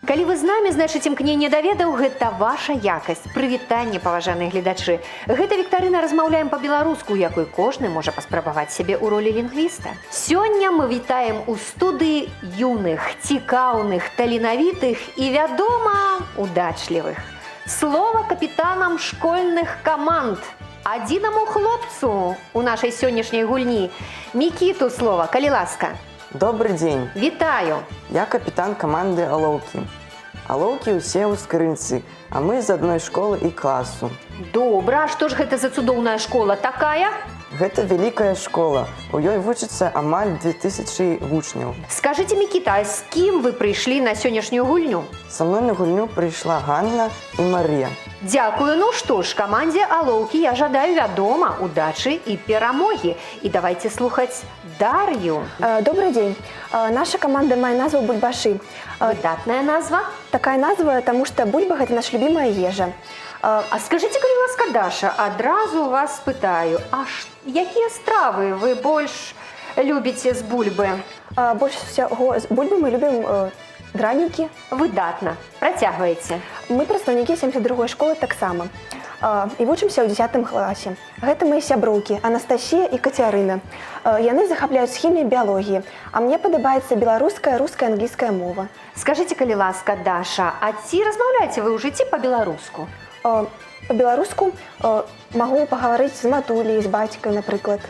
Калі вы з намі, значыць, імкненне да ведаў – гэта ваша якасць. Прывітанне, паважаныя гледачы. Гэта віктарына «Размаўляем па-беларуску», у якой кожны можа паспрабаваць сябе ў ролі лінгвіста. Сёння мы вітаем у студыі юных, цікаўных, таленавітых і, вядома, удачлівых. Слова капітанам школьных каманд. Адзінаму хлопцу у нашай сённяшняй гульні. Мікіту слова, калі ласка. Добрый день. Вітаю. Я капитан команды Алоўкі. Алоўкі усе ў скрынцы, а мы з адной школы і класу. Добра, а што ж гэта за цудоўная школа такая? Гэта вялікая школа. У ёй вучыцца амаль 2000 вучняў. Скажыце, Мікіта, а з кім вы прыйшлі на сённяшнюю гульню? Са мной на гульню прыйшла Ганна і Марія. Дзякую. Ну што ж, камандзе Алоўкі я жадаю, вядома, удачы і перамогі. І давайте слухаць Дар'ю. Добрый день. Наша команда мае назву «Бульбаши». Выдатная назва. Такая назва, потому что бульба – это наша любимая ежа. А скажыце, калі ласка, Даша, адразу вас спытаю, а якія стравы вы больш любіце з бульбы? Больше всего с бульбы мы любим драники. Выдатна. Працягвайце. Мы прадстаўнікі 72-й школы таксама. І вучымся ў 10 класе. Гэта мои сяброўкі Анастасія і Кацярына. Яны захапляюць хіміяй, біялогіяй, а мне падабаецца беларуская, руская, англійская мова. Скажыце, калі ласка, Даша, а ці размаўляеце вы ў жыцці па-беларуску? Па-беларуску магу пагаварыць з матуляй, з бацькай, напрыклад.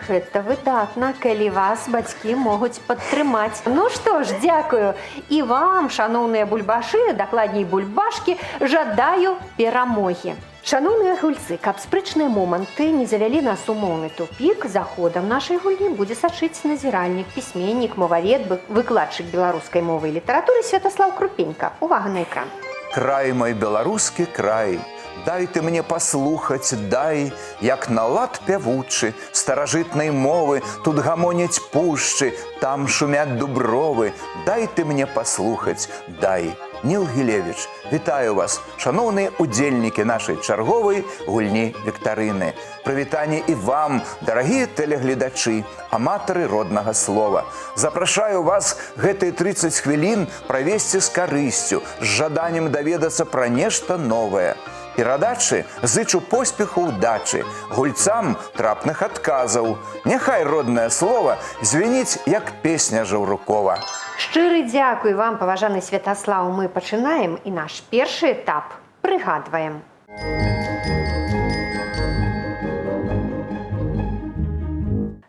Гэта выдатна, калі вас бацькі могуць падтрымаць. Ну што ж, дзякую. І вам, шаноўныя бульбашы, дакладней бульбашкі, жадаю перамогі. Шаноўныя гульцы, каб спрэчныя моманты не завялі нас умоўны тупік, за ходам нашай гульні будзе сачыць назіральнік, пісьменнік, мовавед, выкладчык беларускай мовы і літаратуры Святаслаў Крупенька. Увага на экран. Край мой беларускі край, дай ты мне паслухаць, дай, як на лад пявучы, старажытнай мовы, тут гамоняць пушчы, там шумят дубровы, дай ты мне паслухаць, дай. Ніл Гілевіч, вітаю вас, шаноўныя удзельнікі нашай чарговай гульні віктарыны. Прывітанне і вам, дарагія тэлегледачы, аматары роднага слова. Запрашаю вас гэтыя 30 хвілін правесці з карысцю, з жаданнем даведацца пра нешта новае. Перадачы зычу поспеху ўдачы, гульцам трапных адказаў. Няхай роднае слова звініць, як песня Жаўрукова. Шчыры дзякуй вам, паважаны Святаслаў. Мы пачынаем і наш першы этап прыгадваем.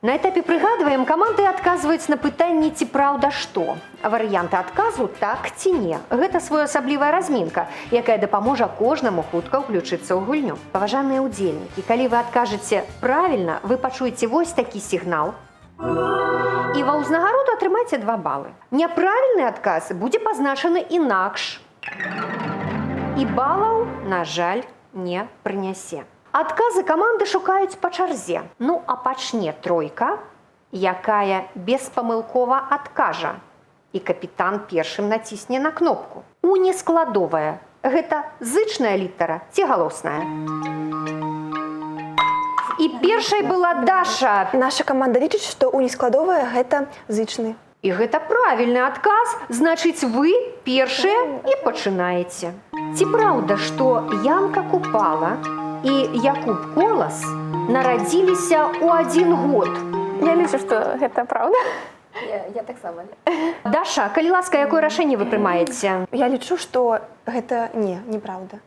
На этапе прыгадваем каманды адказваюць на пытанні «Ці праўда што?». Варыянты адказу «Так ці не». Гэта своеасаблівая размінка, якая дапаможа кожнаму хутка ўключыцца ў гульню. Паважаныя ўдзельнікі, калі вы адкажаце правільна, вы пачуеце вось такі сігнал. І ва ўзнагароду атрымаеце 2 балы. Няправільны адказ будзе пазначаны інакш. І балаў, на жаль, не прынясе. Адказы каманды шукаюць па чарзе. Ну, а пачне тройка, якая беспамылкова адкажа. І капітан першым націсне на кнопку. Унескладовая. Гэта зычная літара ці галосная? І першай была Даша. Наша каманда лічыць, што унескладовая – гэта зычны. І гэта правільны адказ, значыць, вы першыя і пачынаеце. Ці праўда, што Янка Купала і Якуб Колас нарадзіліся ў 1 год? Я лічу, што гэта праўда. Я так сама. Даша, калі ласка, якое рашэнне вы прымаеце? Я лічу, што гэта неправда.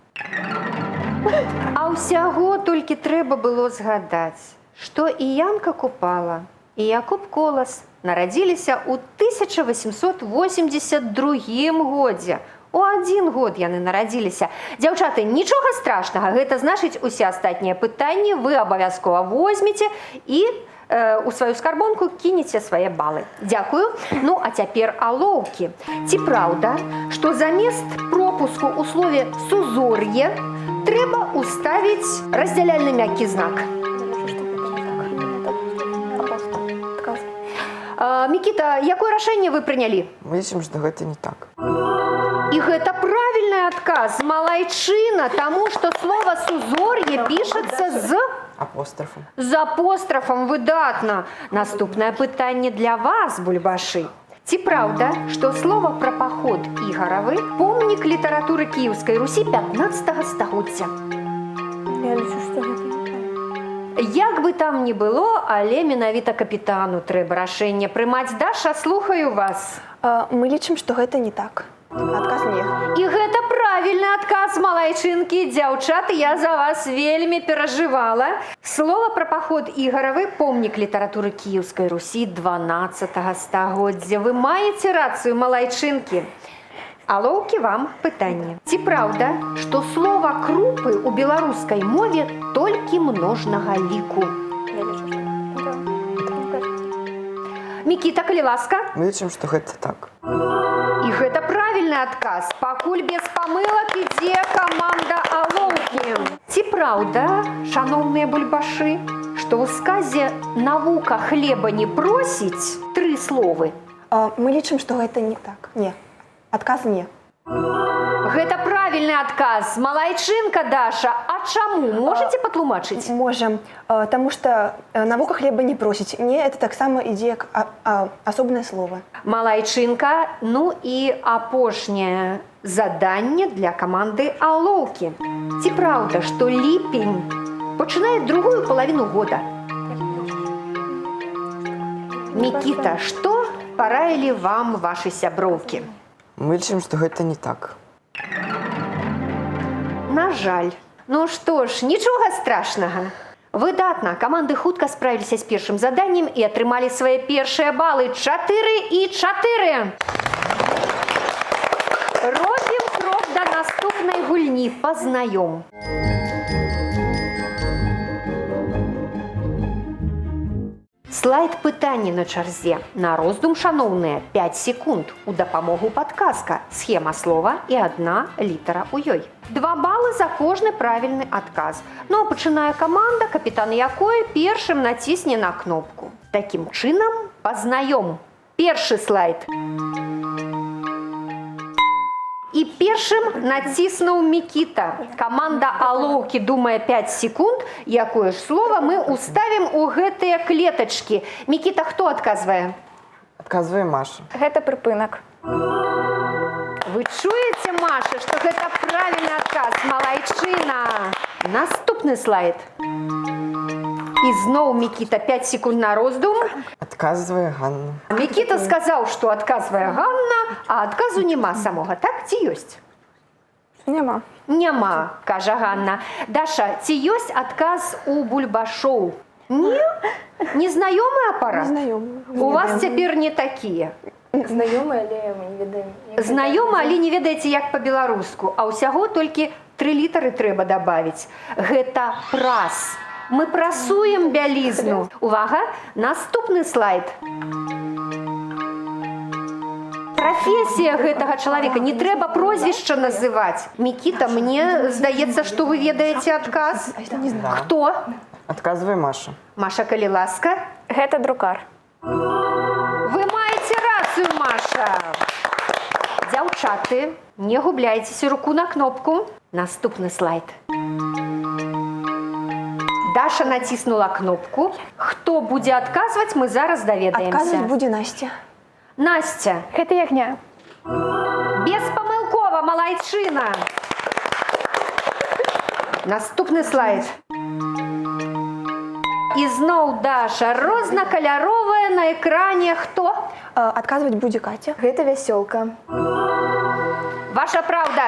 А ўсяго толькі трэба было згадаць, што і Янка Купала, і Якуб Колас нарадзіліся ў 1882 годзе. У 1 год яны нарадзіліся. Дзяўчаты, нічога страшнага, гэта значыць, усе астатнія пытанні вы абавязкова возьмеце і у сваю скарбонку кінеце свае балы. Дзякую. Ну, а цяпер Алоўкі. Ці праўда, што замест пропуску ў слове «сузор'е» трэба ўставіць раздзяляльны мяккі знак? Мікіта, якое рашэнне вы прынялі? Мы лічым, што гэта не так. І гэта правільны адказ, малайчына, таму што слова сузор'е пішацца Апострафам. з апострафам, выдатна. Наступнае пытанне для вас, бульбашы. Ці праўда, што слова пра паход Ігаравы помнік літаратуры Кіеўскай Русі 15 стагоддзя? Я лічу, што гэта не так. Як бы там ні было, але менавіта капітану трэба рашэнне прымаць. Даша, слухаю вас. Мы лічым, што гэта не так. Адказ не. І гэта правільны адказ, малайчынкі. Дзяўчаты, я за вас вельмі перажывала. Слова пра паход Ігаравы помнік літаратуры Кіеўскай Русі 12 стагоддзя. Вы маеце рацыю, малайчынкі. Алоўкі, вам пытанне. Ці праўда, што слова крупы ў беларускай мове толькі множнага ліку? Я лічу, што гэта так. Мікіта, калі ласка. Мы лічым, што гэта так. І гэта правільны адказ. Пакуль без памылак ідзе каманда Алоўкі. Ці праўда, шаноўныя бульбашы, што ў сказе «навука хлеба не просіць» 3 словы? Мы лічым, што гэта не так. Не. Адказ не. Гэта правільны адказ. Малайчынка, Даша, а чаму? Можаце патлумачыць? Можам, таму што навука хлеба не просіць. Не, это таксама ідзе як асобнае слово. Малайчынка, ну і апошняе заданне для каманды Алоўкі. Ці праўда, што ліпень пачынае другую палавіну года? Мікіта, што параілі вам вашы сяброўкі? Мы лічым, што гэта не так. На жаль. Ну што ж, нічога страшнага. Выдатна. Каманды хутка справіліся з першым заданнем і атрымалі свае першыя балы. 4 і 4. Робім крок да наступнай гульні. Пазнаём. Слайд пытання на чарзе. На роздум, шаноўныя, 5 секунд. У дапамогу падказка. Схема слова і 1 літара ў ёй. 2 балы за кожны правільны адказ. Ну а пачынае каманда, капітан якой першым націсне на кнопку. Такім чынам пазнаём. Першы слайд. І першым націснуў Мікіта. Каманда Алоўкі думае 5 секунд, якое ж слова мы уставім у гэтыя клетачкі. Мікіта, хто адказвае? Адказвае Маша. Гэта прыпынак. Вы чуеце, Маша, што гэта правільны адказ, малайчына. Наступны слайд. І зноў Мікіта 5 секунд на роздум. Адказвае Ганна. Мікіта сказаў, што адказвае Ганна, а адказу няма самога, так ці ёсць? Няма. Няма, кажа Ганна. Даша, ці ёсць адказ у бульбашоў? Не? Незнаёмы апарат? Знаёмы. У вас цяпер не такія. Знаёмы, але мы не ведаем. Знаёмы, але не ведаеце, як па-беларуску, а ўсяго толькі 3 літары трэба дабавіць. Гэта прас. Мы прасуем бялізну. Увага, наступны слайд. Прафесія гэтага чалавека, не трэба прозвішча называць. Мікіта, мне здаецца, што вы ведаеце адказ. Не знаю. Хто? Адказвае Маша. Маша, калі ласка. Гэта друкар. Вы маеце рацыю, Маша. Дзяўчаты, не губляйцеся, руку на кнопку. Наступны слайд. Даша націснула кнопку. Хто будзе адказваць, мы зараз даведаемся. Адказваць будзе Насця. Насця. Гэта ягня. Беспамылкова, малайчына. Наступны слайд. І зноў Даша. Рознакаляровая на экране. Хто? Адказваць будзе Катя. Гэта вясёлка. Ваша праўда.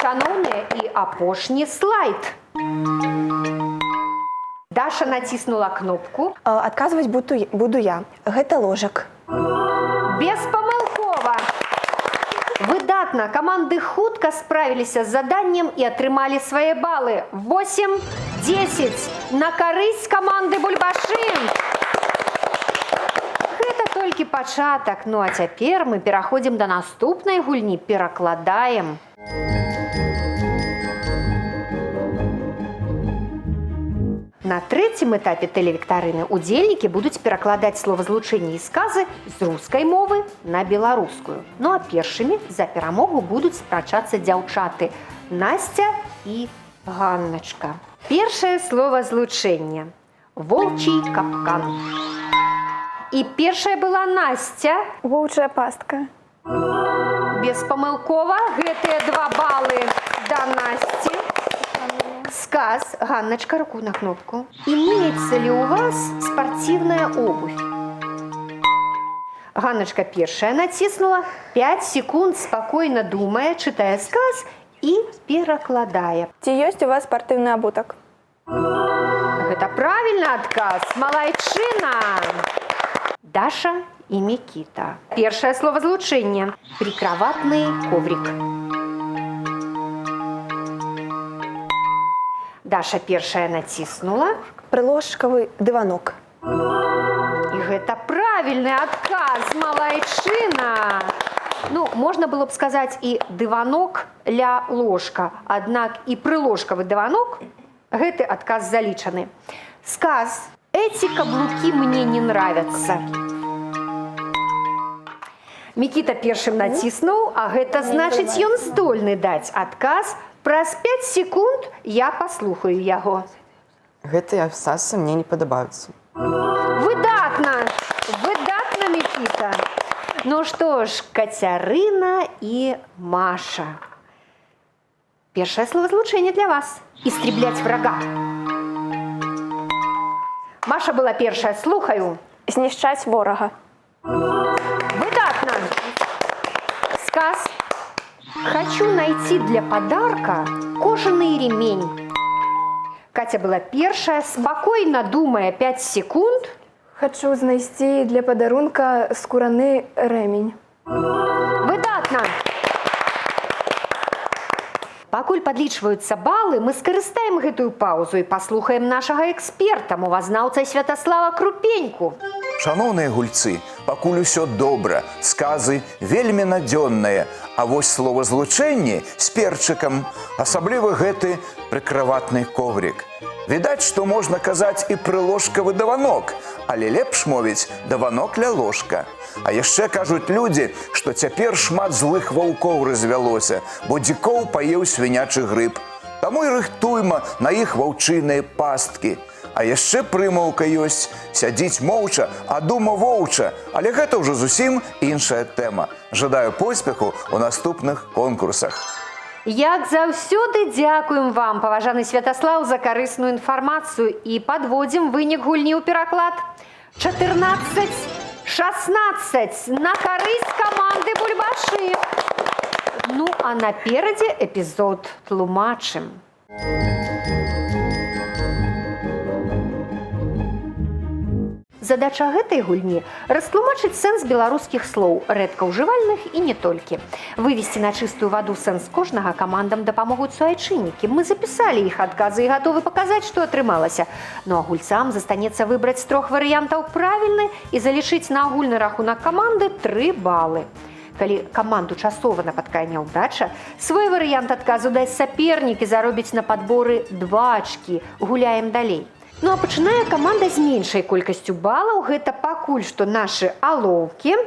Шаноўныя, і апошні слайд. Даша націснула кнопку. Адказваць буду я. Гэта ложак. Беспамылкова. Выдатна. Каманды хутка справіліся з заданнем і атрымалі свае балы. 8-10 на карысць каманды бульбашы. Гэта толькі пачатак. Ну а цяпер мы пераходзім да наступнай гульні. Перакладаем. На третьем этапе телевикторины удзельнікі будуць перакладаць словазлучэнні і сказы з рускай мовы на беларускую. Ну а першымі за перамогу будуць спрачацца дзяўчаты Настя і Ганначка. Першае словазлучэнне – волчий капкан. І першая была Настя. Воўчая пастка. Беспамылкова. Гэтыя 2 балы да Насці. Сказ. Ганначка, руку на кнопку. Имеется ли у вас спортивная обувь? Ганначка першая натиснула. 5 секунд спокойно думая, читая сказ и перакладая. Ці ёсць у вас спартыўны абутак? Это правильный отказ. Малайчына. Даша и Микита. Первое словозлучение. Прикроватный коврик. Даша первая натиснула. Прыложкавы дыванок. И это правильный отказ. Малайчына. Ну, можно было бы сказать и дыванок ля ложка. Однако и прыложкавы дыванок гэты отказ залічаны. Сказ. Эти каблуки мне не нравятся. Микита першым націснуў, а гэта значыць, ён здольны даць адказ. Праз 5 секунд я паслухаю яго. Гэтыя абсасы мне не падабаюцца. Выдатна! Выдатна, Микита! Ну что ж, Кацярына и Маша. Первое словозлучение для вас. Истреблять врага. Маша была первая. Слухаю. Знішчаць ворага. Выдатно. Сказ. Хочу найти для подарка кожаный ремень. Катя была первая. Спокойно думая 5 секунд. Хачу знайсці для падарунка скураны рэмень. Выдатно. Пакуль падлічваюцца балы, мы скарыстаем гэтую паузу і паслухаем нашага эксперта, мовазнаўца Святаслава Крупеньку. Шановныя гульцы, пакуль усё добра, сказы вельмі надзённыя, а вось словазлучэнні з перчыкам, асабліва гэты прыкраватны коврик. Відаць, што можна казаць і прыложкавы даванок, але лепш мовіць даванок ля ложка. А яшчэ кажуць людзі, што цяпер шмат злых ваўкоў развялося, бо дзікоў паеў свінячы грыб. Таму і рыхтуйма на іх ваўчыныя пасткі. А яшчэ прымаўка ёсць, сядзіць моўча, а дума воўча. Але гэта ўжо зусім іншая тэма. Жадаю поспеху ў наступных конкурсах. Як заўсёды дзякуем вам, паважаны Святаслаў, за карысную інфармацыю і падводзім вынік гульні ў пераклад. 14-16 на карысць каманды Бульбашы. Ну, а наперадзе эпізод тлумачым. Задача гэтай гульні – растлумачыць сэнс беларускіх слоў, рэдка ўжывальных і не толькі. Вывесці на чыстую ваду сэнс кожнага камандам дапамогуць суайчыннікі. Мы запісалі іх адказы і гатовы паказаць, што атрымалася. Ну а гульцам застанецца выбраць з 3 варыянтаў правільны і залічыць на агульны рахунак каманды 3 балы. Калі каманду часова напаткае няўдача, свой варыянт адказу дасць сапернік і заробіць на падборы 2 ачкі. Гуляем далей. Ну а пачынае каманда з меншай колькасцю балаў. Гэта пакуль што нашы алоўкі.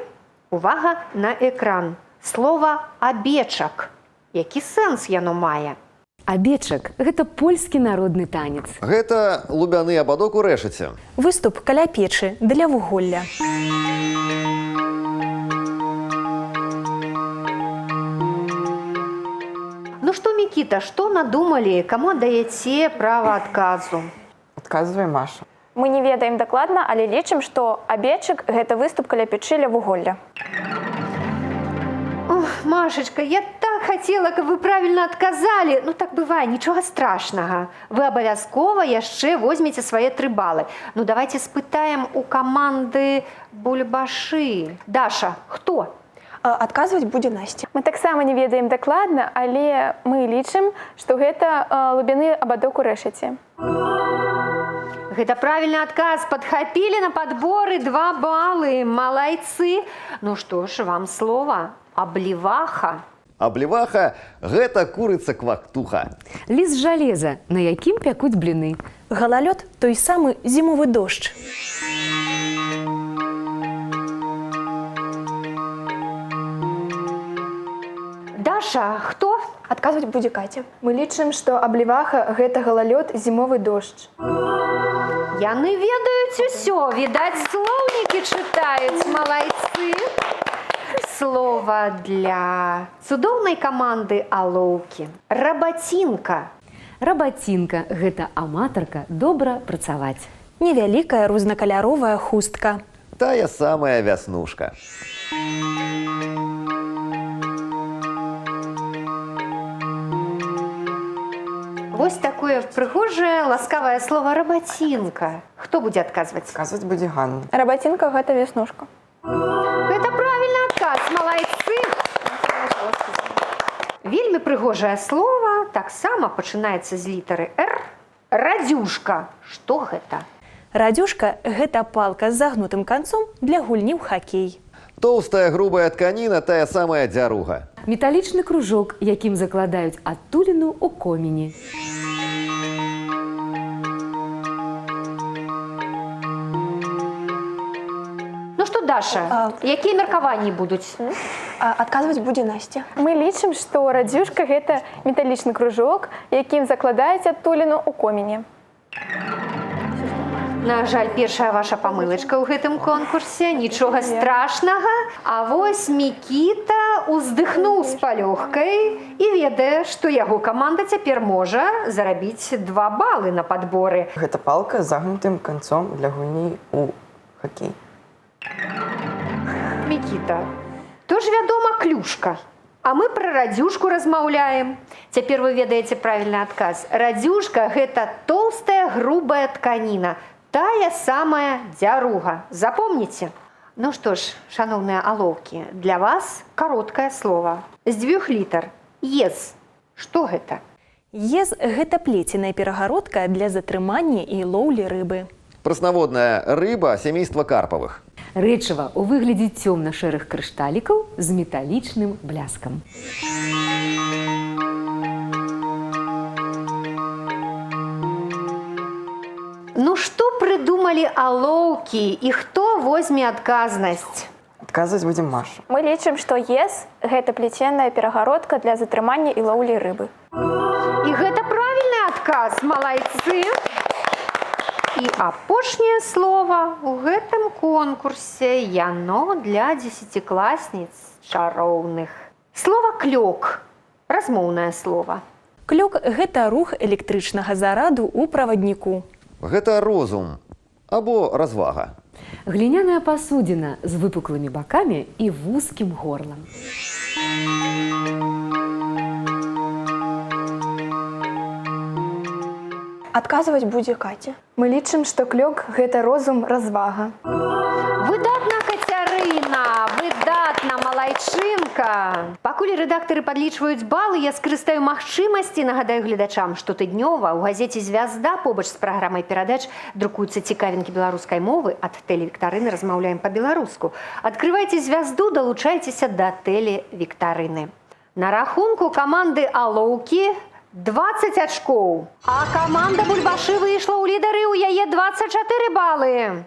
Увага на экран. Слова «абечак». Які сэнс яно мае? Абечак – гэта польскі народны танец. Гэта лубяны абадок у рэшаце. Выступ каля печы для вуголля. Ну што, Мікіта, што надумалі? Каму даеце права адказу? Адказвае Маша. Мы не ведаем дакладна, але лічым, што абечак – гэта выступ каля печы ля вуголля. Ох, Машечка, я так хотела, каб вы правильно отказали. Ну так бывае, нічога страшнага. Вы абавязкова яшчэ возьмеце свае 3 балы. Ну давайте спытаем у каманды Бульбашы. Даша, хто? Адказваць будзе Насця. Мы таксама не ведаем дакладна, але мы лічым, што гэта лубяны абадок у рэшаце. Гэта правильный адказ. Падхапілі на падборы 2 балы. Малайцы. Ну што ж, вам слова. Абліваха. Абліваха – гэта курыца-квактуха. Ліс жалеза, на якім пякуць бліны. Галалёд – той самы зімовы дождж. Даша, хто? Адказваць будзе Каця. Мы лічым, што абліваха – гэта галалёд, зімовы дождж. Яны ведаюць усё, відаць, слоўнікі чытаюць, малайцы. Слова для цудоўнай каманды Алоўкі. Рабацінка. Рабацінка – гэта аматарка добра працаваць. Невялікая рознакаляровая хустка. Тая самая вяснушка. Вось такое прыгожае, ласкавае слово рабацінка. Хто будзе адказваць? Адказваць будзе Ганна. Рабацінка – гэта веснушка. Гэта правільны адказ, малайцы. Вельмі прыгожае слово, таксама пачынаецца з літары «Р». Радзюшка. Што гэта? Радзюшка – гэта палка з загнутым канцом для гульні ў хакей. Тоўстая грубая тканіна – тая самая дзяруга. Металічны кружок, якім закладаюць адтуліну ў комені. Ну што, Даша, якія меркаванні будуць? Адказваць будзе Насця. Мы лічым, што радзюшка – гэта металічны кружок, якім закладаюць адтуліну ў комені. На жаль, першая ваша памылачка ў гэтым конкурсе, нічога страшнага. А вось Мікіта уздыхнуў з палёгкай і ведае, што яго каманда цяпер можа зарабіць 2 балы на падборы. Гэта палка з загнутым канцом для гульні ў хакей. Мікіта, то ж вядома клюшка. А мы пра радзюшку размаўляем. Цяпер вы ведаеце правільны адказ. Радзюшка – гэта тоўстая грубая тканіна. Тая самая дзяруга. Запомніце. Ну што ж, шаноўныя алоўкі, для вас кароткае слово. З 2 літар. Ез. Што гэта? Ез – гэта плеценая перагародка для затрымання і лоўлі рыбы. Прэснаводная рыба сямейства карпавых. Рэчыва ў выглядзе цёмна-шэрых крышталікаў з металічным бляскам. Ну што прыдумалі алоўкі і хто возьме адказнасць? Адказваць будзе Маша. Мы лічым, што ез – гэта плеценая перагародка для затрымання і лоўлі рыбы. І гэта правільны адказ, малайцы. І апошняе слово ў гэтым конкурсе яно для 10-класніц чароўных. Слово клёк. Размоўнае слово. Клёк – гэта рух электрычнага зараду ў правадніку. Гэта розум або развага. Гліняная пасудзіна з выпуклымі бакамі і вузкім горлам. Адказваць будзе Каця. Мы лічым, што клёк – гэта розум, развага. Выдатна, Кацярына! Выдатна, малайчынка! Пакуль рэдактары падлічваюць балы, я скарыстаю магчымасці, нагадаю гледачам, што тыднёва ў газеце «Звязда» побач з праграмай перадач друкуюцца цікавінкі беларускай мовы. Ад тэлевіктарыны размаўляем па-беларуску. Адкрывайце «Звязду», далучайцеся да тэлевіктарыны. На рахунку каманды Алоўкі 20 ачкоў. А каманда Бульбашы выйшла ў лідары, у яе 24 балы.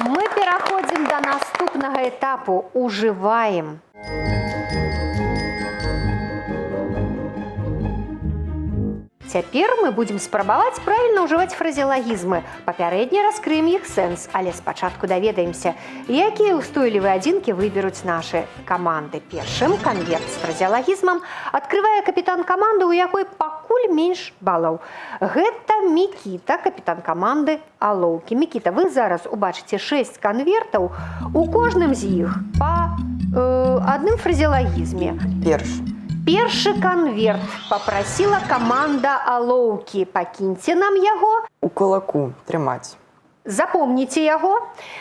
Мы пераходзім да наступнага этапу. Ужываем. Цяпер мы будзем спрабаваць правільна ўжываць фразеалагізмы. Папярэдне раскрыем іх сэнс, але спачатку даведаемся, якія ўстойлівыя адзінкі выберуць нашы каманды. Першым канверт з фразеалагізмам адкрывае капітан каманды, у якой пакуль менш балаў. Гэта Мікіта, капітан каманды Алоўкі. Мікіта, вы зараз убачыце 6 канвертаў, у кожным з іх па адным фразеалагізме. Першы канверт папрасіла каманда Алоўкі. Пакіньце нам яго. У кулаку трымаць. Запомніце яго.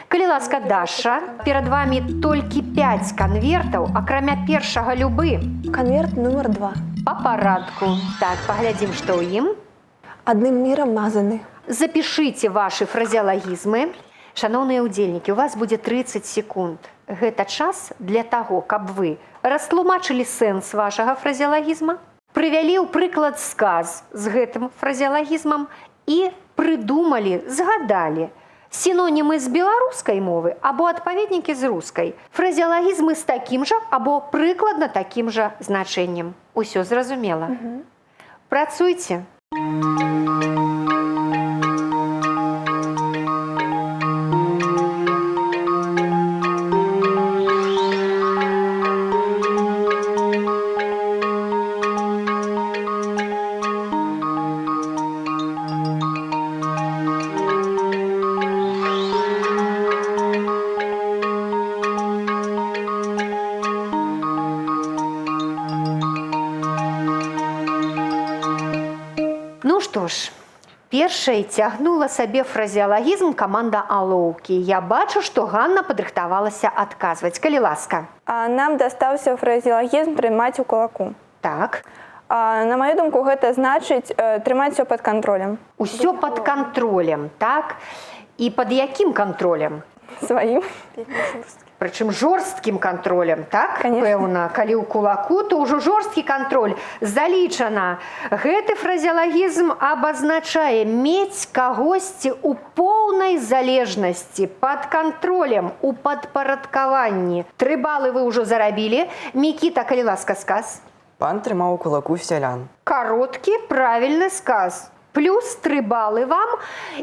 Калі ласка, Даша, перад вамі толькі 5 канвертаў, акрамя першага любы. Канверт нумар 2. Па парадку. Так, паглядзім, што ў ім. Адным мірам мазаны. Запішыце вашы фразеалагізмы. Шаноўныя ўдзельнікі, у вас будзе 30 секунд. Гэта час для таго, каб вы растлумачылі сэнс вашага фразеалагізма, прывялі ў прыклад сказ з гэтым фразеалагізмам і прыдумалі, згадалі сінонімы з беларускай мовы або адпаведнікі з рускай, фразеалагізмы з такім жа або прыкладна такім жа значэннем. Усё зразумела. Працуйце. Ну што ж, першай цягнула сабе фразеалагізм каманда Алоўкі. Я бачу, што Ганна падрыхтавалася адказваць. Калі ласка. Нам дастаўся фразеалагізм «трымаць у кулаку». Так. На маю думку, гэта значыць трымаць усё пад кантролем. Усё пад кантролем, так? І пад якім кантролем? Сваім. Прычым жорсткім кантролем, так? Конечно. Пэўна, калі ў кулаку, то ўжо жорсткі кантроль залічана. Гэты фразеалагізм абазначае мець кагосьці ў поўнай залежнасці, пад кантролем, у падпарадкаванні. 3 балы вы ўжо зарабілі. Мікіта, калі ласка, сказ. Пан трымаў у кулаку сялян. Кароткі, правільны сказ. Плюс 3 балы вам.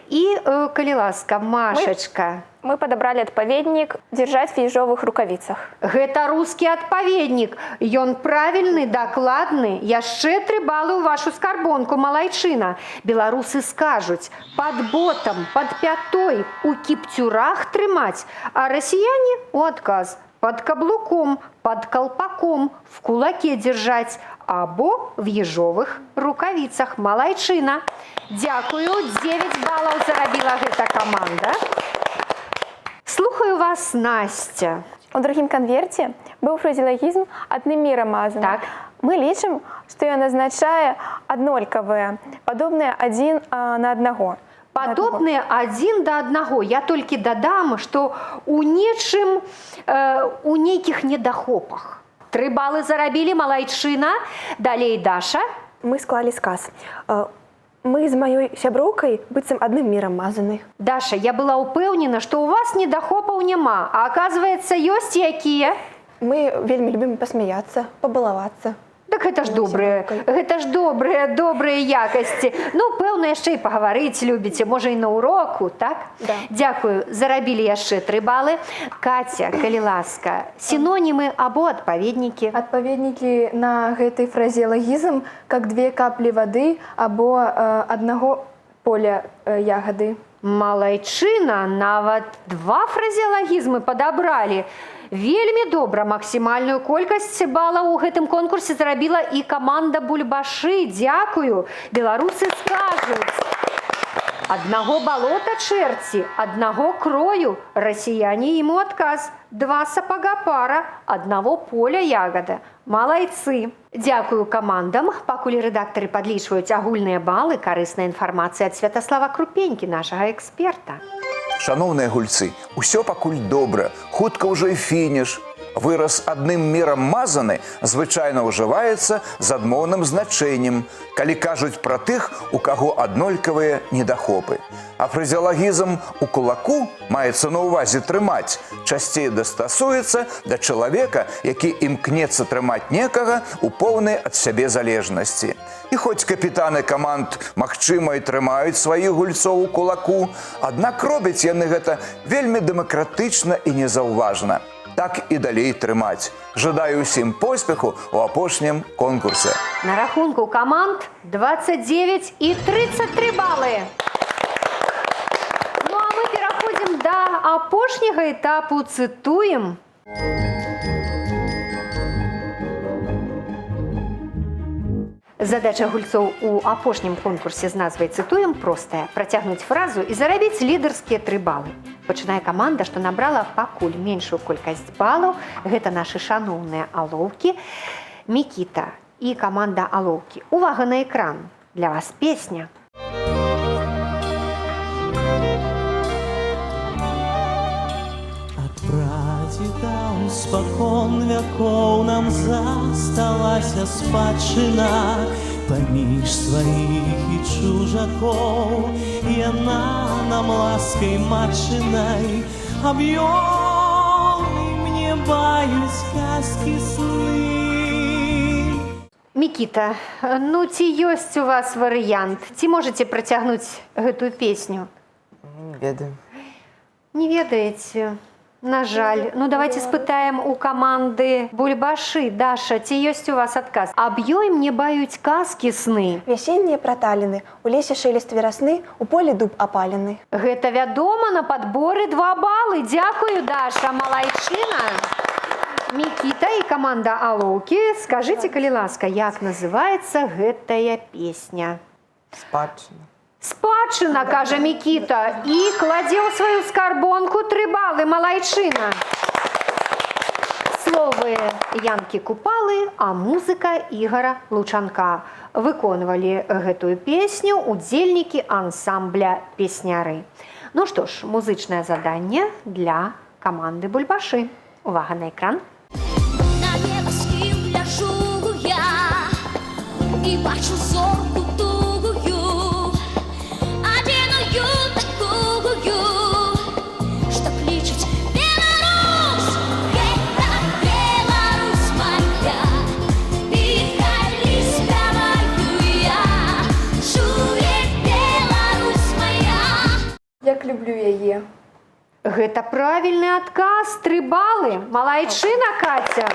І, калі ласка, Машачка. Мы падабралі адпаведнік «Дзяржаць в ежовых рукавіцах». Гэта рускі адпаведнік. Ён правільны, дакладны. Яшчэ 3 балы ў вашу скарбонку, малайчына. Беларусы скажуць, пад ботам, пад пятой, у кіпцюрах трымаць, а расіяне у адказ пад каблуком, пад калпаком, в кулаке дзяржаць, або в ежовых рукавіцах. Малайчына. Дзякую, 9 балаў зарабіла гэта каманда. Слухаю вас, Настя. У другім канверце быў фразеалагізм «адным мірам мазаны». Так. Мы лічым, што ён азначае аднолькавыя, падобныя адзін на аднаго. Падобныя адзін да аднаго. Я толькі дадам, што у нечым, у нейкіх недахопах. 3 балы зарабілі, малайчына. Далей, Даша. Мы склалі сказ. Мы з маёй сяброўкай быццам адным мірам мазаны. Даша, я была ўпэўнена, што ў вас недахопаў няма, а аказваецца, ёсць якія? Мы вельмі любім пасмяяцца, пабалавацца. Так гэта ж добрыя якасці. Ну, пэўна, яшчэ і пагаварыць любіце, можа і на уроку, так? Да. Дзякую, зарабілі яшчэ 3 балы. Катя, калі ласка, сінонімы або адпаведнікі? Адпаведнікі на гэты фразеалагізм, как 2 каплі вады або аднаго поля ягады. Малайчына, нават 2 фразеалагізмы падабралі. Вельмі добра, максімальную колькасць балаў у гэтым конкурсе зарабіла і каманда Бульбашы. Дзякую, беларусы скажуць. Аднаго балота чэрці, аднаго крою, расіяне ім у адказ. 2 сапага пара, аднаго поля ягада. Малайцы. Дзякую камандам. Пакуль рэдактары падлічваюць агульныя балы, карысная інфармацыя ад Святаслава Крупенькі, нашага эксперта. Шановныя гульцы, усё пакуль добра, хутка ўжо і фініш. Выраз «адным мірам мазаны» звычайна ўжываецца з адмоўным значэннем, калі кажуць пра тых, у каго аднолькавыя недахопы. А фразеалагізм «у кулаку» маецца на ўвазе трымаць, часцей дастасуецца да чалавека, які імкнецца трымаць некага ў поўнай ад сябе залежнасці. І хоць капітаны каманд, магчыма, і трымаюць сваіх гульцоў у кулаку, аднак робяць яны гэта вельмі дэмакратычна і незаўважна. Так і далей трымаць. Жадаю ўсім поспеху ў апошнім конкурсе. На рахунку каманд 29 і 33 балы. Ну а мы пераходзім да апошняга этапу, цытуем. Задача гульцоў у апошнім конкурсе з назвай «Цытуем» простая – працягнуць фразу і зарабіць лідарскія 3 балы. Пачынае каманда, што набрала пакуль меншую колькасць балаў. Гэта нашы шаноўныя Алоўкі. Мікіта і каманда Алоўкі. Увага на экран. Для вас песня. От прадзеда спакон вякоў нам засталася спадчына паміж сваіх і чужакоў. Яна нам ласкай матчынай аб'ёмы мне баюць казкі сны. Мікіта, ну ці ёсць у вас варыянт? Ці можаце працягнуць гэтую песню? Не ведаю. Не ведаеце? На жаль. Ну давайте спытаем у каманды Бульбашы. Даша, ці ёсць у вас адказ? Аб ёй мне баюць казкі сны. Вясеннія праталіны, у лесе шелест верасны, у полі дуб апалены. Гэта вядома, на падборы 2 балы. Дзякую, Даша, малайчына. Мікіта і каманда Алоўкі, скажыце, калі ласка, як называецца гэтая песня? Спадчына. Спадчына, кажа Мікіта, і кладзе ў сваю скарбонку 3 балы, малайчына. Словы Янкі Купалы, а музыка Ігора Лучанка. Выконвалі гэтую песню удзельнікі ансамбля «Песняры». Ну што ж, музычнае заданне для каманды Бульбашы. Увага на экран. На небасхіл ляжу я і бачу зорку тугую, адзіную такую, што клічуць Беларусь. Гэта Беларусь моя, і калі спяваю я, чуе Беларусь моя. Як люблю яе. Гэта правільны адказ, 3 балы. Малайчына, Катя.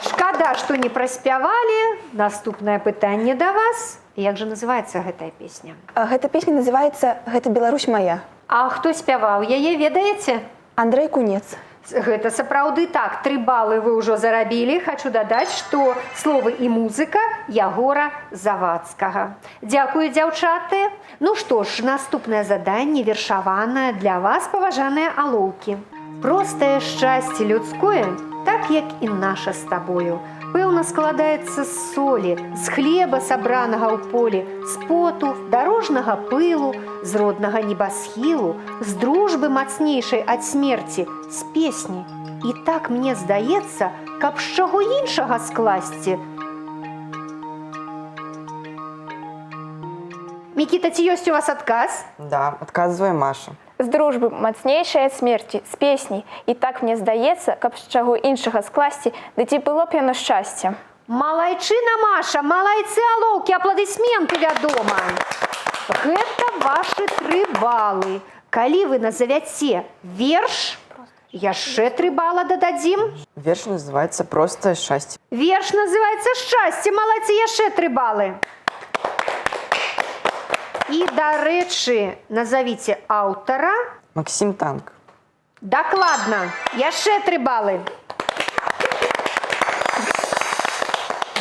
Шкада, што не праспявалі. Наступнае пытанне да вас. Як жа называецца гэтая песня? Гэта песня называецца «Гэта Беларусь моя». А хто спяваў яе, ведаеце? Андрэй Кунец. Гэта сапраўды так. 3 балы вы ўжо зарабілі. Хачу дадаць, што словы і музыка Ягора Завадскага. Дзякую, дзяўчаты. Ну што ж, наступнае заданне вершаванае для вас, паважаныя алоўкі. Простае шчасце людское, так як і наша з табою, пэўна складаецца з солі, з хлеба, сабранага ў полі, з поту, дарожнага пылу, з роднага небасхілу, з дружбы мацнейшай ад смерці, з песні. І так мне здаецца, каб з чаго іншага скласці. Мікіта, ці ёсць у вас адказ? Да, адказвае Маша. З дружбы мацнейшай ад смерці, з песняй. І так мне здаецца, каб з чаго іншага скласці, ды ці было б яно шчасце. Малайчына, Маша, малайцы, алоўкі, апладысменты, вядома. Гэта вашы 3 балы. Калі вы назавяце верш, яшчэ 3 бала дададзім. Верш называецца «Простае шчасце». Верш называецца «Шчасце». Малайцы, яшчэ 3 балы. І, дарэчы, назавіце аўтара. Максім Танк. Дакладна. Яшчэ 3 балы.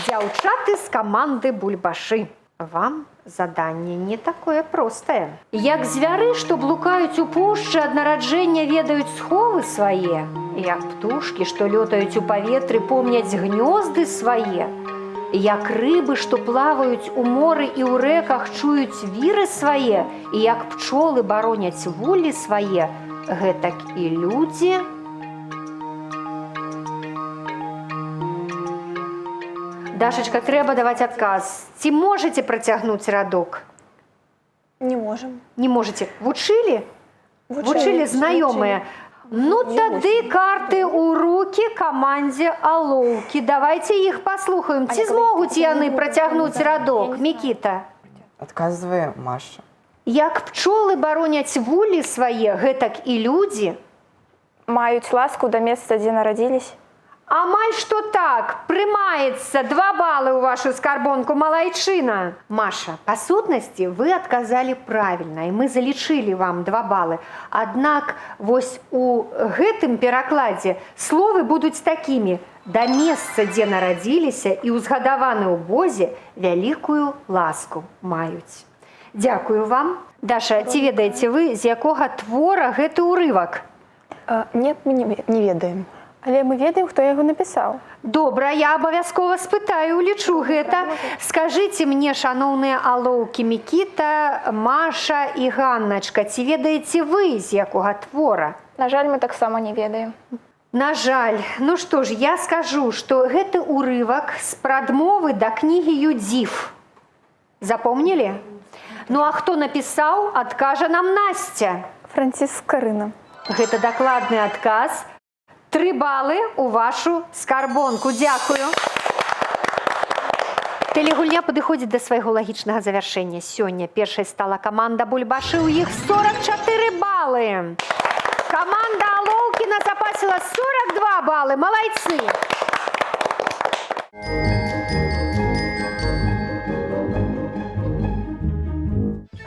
Дзяўчаты з каманды Бульбашы. Вам заданне не такое простае. Як звяры, што блукаюць у пушчы, ад нараджэння ведаюць сховы свае. Як птушкі, што лётаюць у паветры, помняць гнёзды свае. Як рыбы, што плаваюць у моры і ў рэках, чуюць віры свае, і як пчолы бароняць вуллі свае, гэтак і людзі. Дашачка, трэба даваць адказ. Ці можаце працягнуць радок? Не можам. Не можаце. Вучылі? Вучылі знаёмыя. Ну, тады карты ў рукі камандзе Алоўкі. Давайце іх паслухаем. Ці змогуць яны працягнуць радок? Мікіта. Адказвае Маша. Як пчолы бароняць вуллі свае, гэтак і людзі. Маюць ласку да месца, дзе нарадзіліся. Амаль што так, прымаецца 2 балы ў вашу скарбонку, малайчына. Маша, па сутнасці вы адказалі правільна, і мы залічылі вам 2 балы. Аднак вось у гэтым перакладзе словы будуць такімі: да месца, дзе нарадзіліся, і ўзгадаваны ў бозе вялікую ласку маюць. Дзякую вам. Даша, ці ведаеце вы, з якога твора гэты ўрывак? Нет, мы не ведаем. Але мы ведаем, хто яго напісаў. Добра, я абавязкова спытаю, улічу гэта. Скажыце мне, шаноўныя алоўкі, Мікіта, Маша і Ганначка, ці ведаеце вы, з якога твора? На жаль, мы таксама не ведаем. На жаль, ну што ж, я скажу, што гэты ўрывак з прадмовы да кнігі Юдзіф. Запомнілі? Ну а хто напісаў, адкажа нам Насця. Франциск Скорына. Гэта дакладны адказ. 3 балы у вашу скарбонку. Дзякую. Тэлегульня падыходзіць да свайго лагічнага завяршэння. Сёння першай стала каманда Бульбашы, у іх 44 балы. Каманда Алоўкі назапасіла 42 балы. Малайцы!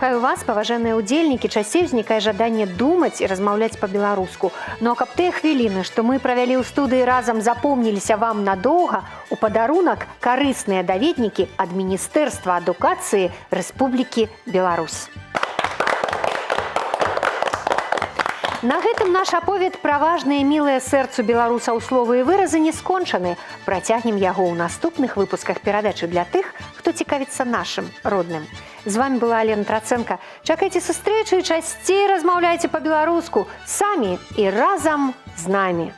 Хай у вас, паважаныя ўдзельнікі, часцей узнікае жаданне думаць і размаўляць па-беларуску. Ну а каб тыя хвіліны, што мы правялі ў студыі разам, запомніліся вам надоўга, у падарунак карысныя даведнікі ад Міністэрства адукацыі Рэспублікі Беларусь. На гэтым наш аповед пра важныя мілыя сэрцу беларусаў словы і выразы не скончаны. Працягнем яго ў наступных выпусках перадачы для тых, хто цікавіцца нашым родным. З вами была Алена Трацэнка. Чакайце сустрэчы і часцей размаўляйце па-беларуску самі і разам з намі.